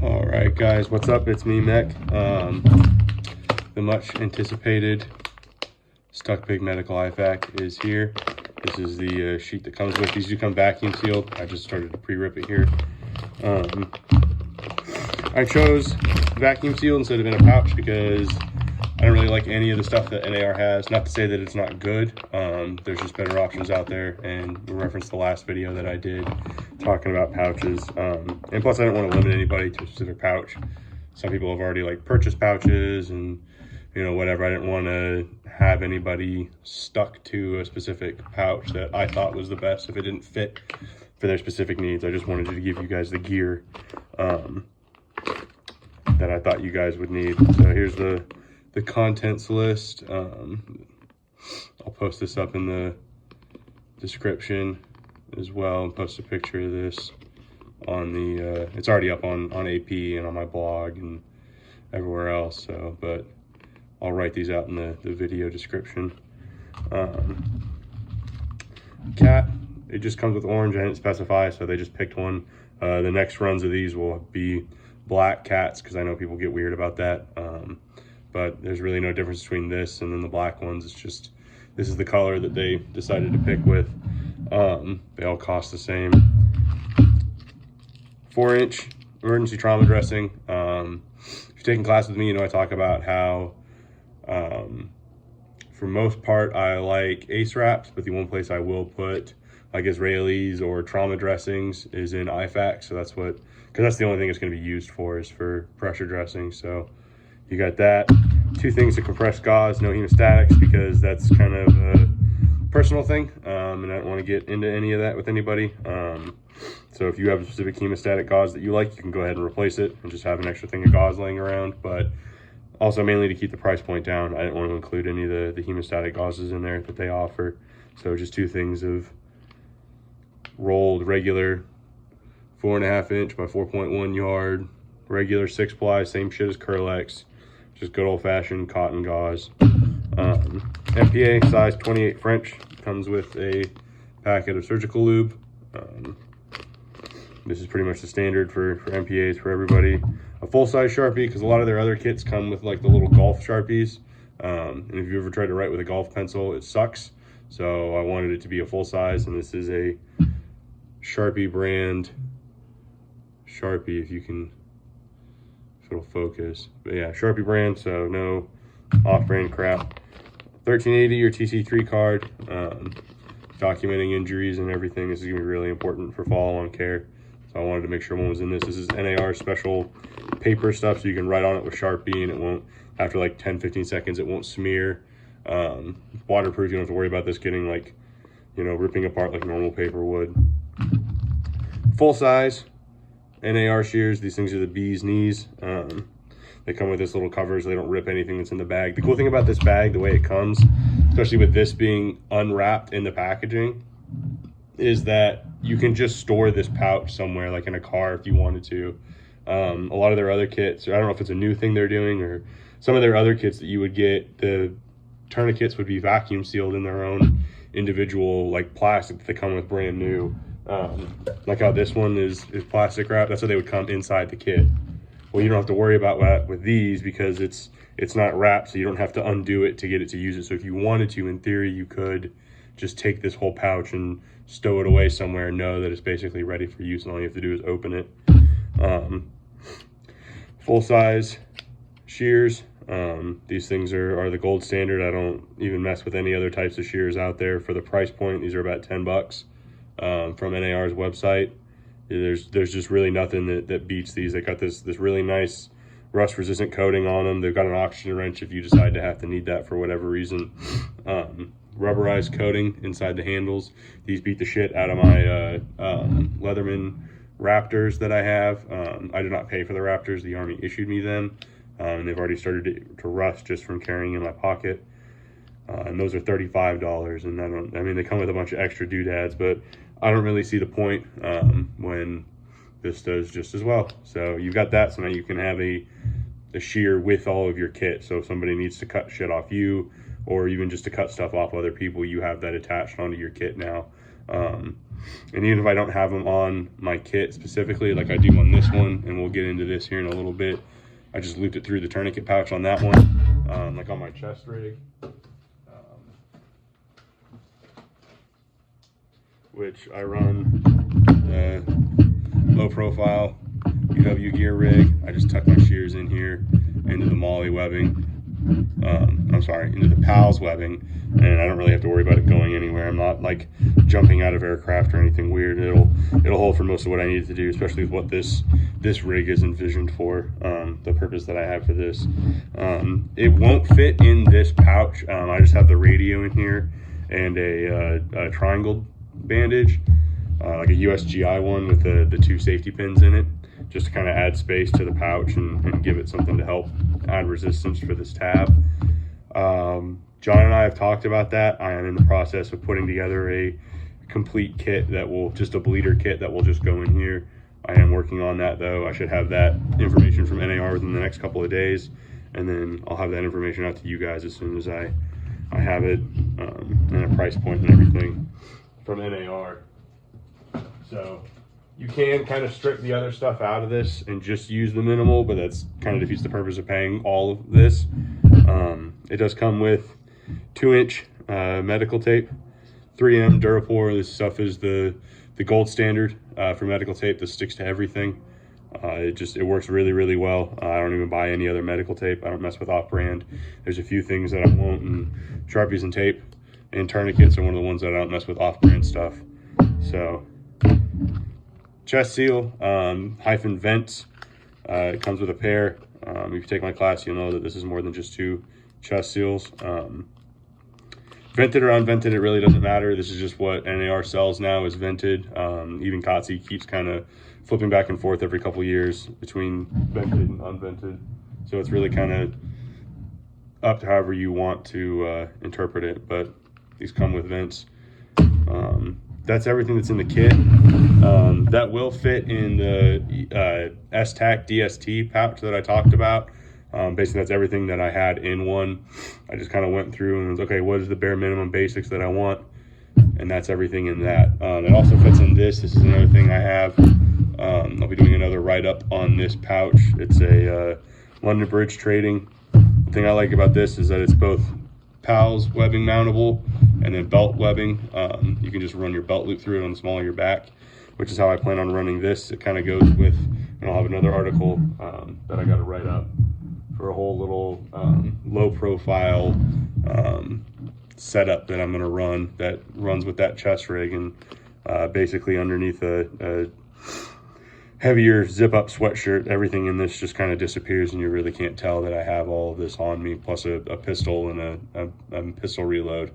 All right, guys, what's up? It's me, Mech. The much anticipated Stuck Pig Medical IFAK is here. This is the sheet that comes with. These do come vacuum sealed. I just started to pre-rip it here. I chose vacuum sealed instead of in a pouch because I don't really like any of the stuff that NAR has. Not to say that it's not good. There's just better options out there, and we referenced the last video that I did talking about pouches. And plus, I don't want to limit anybody to a specific pouch. Some people have already like purchased pouches and whatever. I didn't want to have anybody stuck to a specific pouch that I thought was the best if it didn't fit for their specific needs. I just wanted to give you guys the gear that I thought you guys would need. So here's the contents list. I'll post this up in the description as well, and post a picture of this on the it's already up on AP and on my blog and everywhere else, so but I'll write these out in the video description. Cat, it just comes with orange. I didn't specify, so they just picked one. The next runs of these will be black cats because I know people get weird about that. But there's really no difference between this and then the black ones. It's just, this is the color that they decided to pick with. They all cost the same. 4-inch emergency trauma dressing. If you've taken class with me, I talk about how, for most part, I like ace wraps, but the one place I will put like Israelis or trauma dressings is in IFAK. So that's what, because that's the only thing it's going to be used for, is for pressure dressing. So you got that. 2 things to compress gauze, no hemostatics, because that's kind of a personal thing, and I don't want to get into any of that with anybody. So if you have a specific hemostatic gauze that you like, you can go ahead and replace it and just have an extra thing of gauze laying around. But also mainly to keep the price point down, I didn't want to include any of the hemostatic gauzes in there that they offer. So just 2 things of rolled regular 4.5-inch by 4.1 yard regular 6-ply, same shit as Curlex, just good old-fashioned cotton gauze. NPA size 28 French, comes with a packet of surgical lube. This is pretty much the standard for NPAs for everybody. A full-size Sharpie, because a lot of their other kits come with like the little golf Sharpies. And if you ever tried to write with a golf pencil, it sucks. So I wanted it to be a full-size, and this is a Sharpie brand Sharpie, if it'll focus. But yeah, Sharpie brand, so no off-brand crap. 1380 or TC3 card, documenting injuries and everything. This is gonna be really important for follow-on care. So I wanted to make sure one was in this. This is NAR special paper stuff, so you can write on it with Sharpie and it won't, after like 10-15 seconds, it won't smear. Waterproof, you don't have to worry about this getting like, ripping apart like normal paper would. Full size NAR shears. These things are the bee's knees. They come with this little cover so they don't rip anything that's in the bag. The cool thing about this bag, the way it comes, especially with this being unwrapped in the packaging, is that you can just store this pouch somewhere, like in a car if you wanted to. A lot of their other kits, I don't know if it's a new thing they're doing, or some of their other kits that you would get, the tourniquets would be vacuum sealed in their own individual like plastic that they come with brand new. Like how this one is plastic wrap, that's how they would come inside the kit. Well, you don't have to worry about that with these because it's not wrapped, so you don't have to undo it to get it to use it. So if you wanted to, in theory, you could just take this whole pouch and stow it away somewhere and know that it's basically ready for use, and all you have to do is open it. Full size shears. These things are the gold standard. I don't even mess with any other types of shears out there for the price point. These are about 10 bucks from NAR's website. There's just really nothing that beats these. They got this really nice rust resistant coating on them. They've got an oxygen wrench if you decide to have to need that for whatever reason. Rubberized coating inside the handles. These beat the shit out of my Leatherman Raptors that I have. I did not pay for the Raptors. The Army issued me them. And they've already started to rust just from carrying in my pocket. And those are $35. And I mean, they come with a bunch of extra doodads, but I don't really see the point when this does just as well. So you've got that, so now you can have a shear with all of your kit. So if somebody needs to cut shit off you, or even just to cut stuff off other people, you have that attached onto your kit now. And even if I don't have them on my kit specifically, like I do on this one, and we'll get into this here in a little bit, I just looped it through the tourniquet pouch on that one, like on my chest rig, which I run the low profile UW gear rig. I just tuck my shears in here into the MOLLE webbing. I'm sorry, into the PALS webbing, and I don't really have to worry about it going anywhere. I'm not like jumping out of aircraft or anything weird. It'll hold for most of what I need to do, especially with what this rig is envisioned for, the purpose that I have for this. It won't fit in this pouch. I just have the radio in here and a triangle bandage, like a USGI one with the 2 safety pins in it, just to kind of add space to the pouch and give it something to help add resistance for this tab. John and I have talked about that. I am in the process of putting together a complete kit that will, just a bleeder kit that will just go in here. I am working on that though. I should have that information from NAR within the next couple of days, and then I'll have that information out to you guys as soon as I have it, and a price point and everything from NAR. So you can kind of strip the other stuff out of this and just use the minimal, but that's kind of defeats the purpose of paying all of this. It does come with 2-inch medical tape, 3M Durapore. This stuff is the gold standard for medical tape that sticks to everything. It works really, really well. I don't even buy any other medical tape. I don't mess with off-brand. There's a few things that I won't, and Sharpies and tape and tourniquets are one of the ones that I don't mess with off-brand stuff. So chest seal, Hyfin vents. It comes with a pair. If you take my class, you'll know that this is more than just 2 chest seals. Vented or unvented, it really doesn't matter. This is just what NAR sells now, is vented. Even Kotze keeps kind of flipping back and forth every couple years between vented and unvented. So it's really kind of up to however you want to interpret it, but these come with vents. That's everything that's in the kit. That will fit in the STAC DST pouch that I talked about. Basically, that's everything that I had in one. I just kind of went through and was, okay, what is the bare minimum basics that I want? And that's everything in that. It also fits in this. This is another thing I have. I'll be doing another write-up on this pouch. It's a London Bridge Trading. The thing I like about this is that it's both PALS webbing mountable and then belt webbing. You can just run your belt loop through it on the small of your back, which is how I plan on running this. It kind of goes with, and I'll have another article that I got to write up for a whole little low profile setup that I'm going to run that runs with that chest rig, and basically underneath a heavier zip up sweatshirt, everything in this just kind of disappears and you really can't tell that I have all of this on me, plus a pistol and a pistol reload.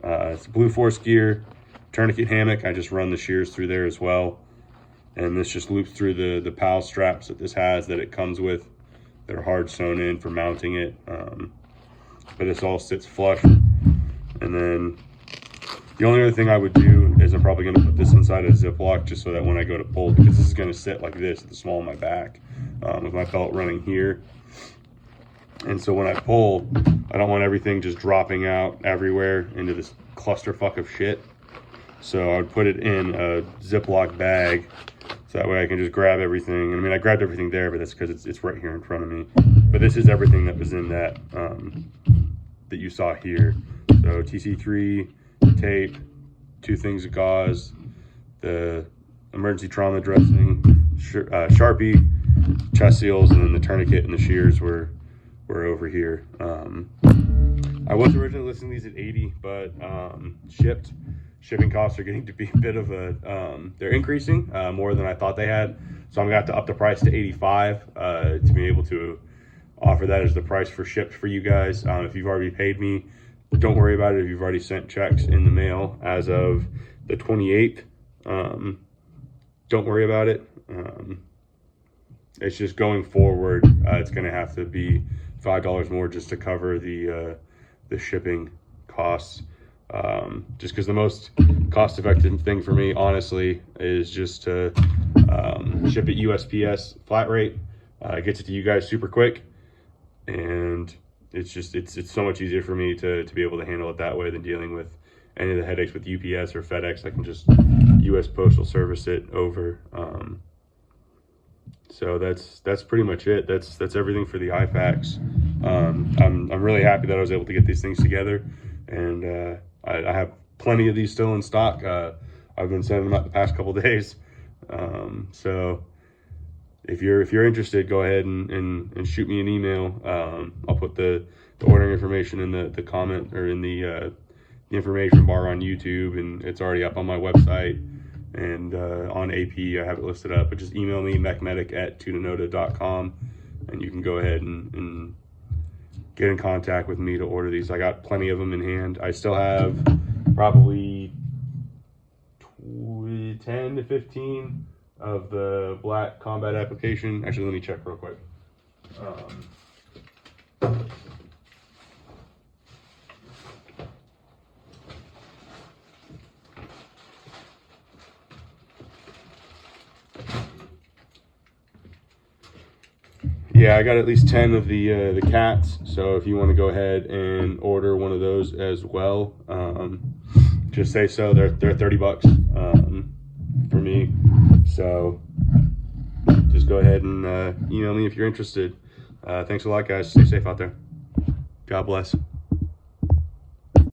It's Blue Force gear, tourniquet hammock. I just run the shears through there as well, and this just loops through the PAL straps that this has, that it comes with. They're hard sewn in for mounting it, but this all sits flush. And then the only other thing I would do is I'm probably going to put this inside a ziploc, just so that when I go to pull, because this is going to sit like this at the small of my back, with my belt running here. And so when I pull, I don't want everything just dropping out everywhere into this clusterfuck of shit. So I would put it in a Ziploc bag, so that way I can just grab everything. And I mean, I grabbed everything there, but that's because it's right here in front of me. But this is everything that was in that that you saw here. So TC3, tape, 2 things of gauze, the emergency trauma dressing, Sharpie, chest seals, and then the tourniquet and the shears were over here. I was originally listing these at 80, but shipping costs are getting to be a bit of a, they're increasing more than I thought they had. So I'm gonna have to up the price to 85 to be able to offer that as the price for shipped for you guys. If you've already paid me, don't worry about it. If you've already sent checks in the mail as of the 28th, don't worry about it. It's just going forward, it's gonna have to be $5 more just to cover the shipping costs. Just because the most cost-effective thing for me, honestly, is just to ship it USPS flat rate. It gets it to you guys super quick, and it's so much easier for me to be able to handle it that way than dealing with any of the headaches with UPS or FedEx. I can just US Postal Service it over. So that's pretty much it. That's everything for the IFAKs. I'm really happy that I was able to get these things together, and I have plenty of these still in stock. I've been sending them out the past couple days. So if you're interested, go ahead and shoot me an email. I'll put the ordering information in the comment, or in the information bar on YouTube, and it's already up on my website, and on AP I have it listed up. But just email me, mechmedic@tunanota.com, and you can go ahead and get in contact with me to order these. I got plenty of them in hand. I still have probably 10 to 15 of the black combat application. Actually, let me check real quick. Yeah, I got at least 10 of the cats. So if you want to go ahead and order one of those as well, just say so. They're $30 for me. So just go ahead and email me if you're interested. Thanks a lot, guys. Stay safe out there. God bless.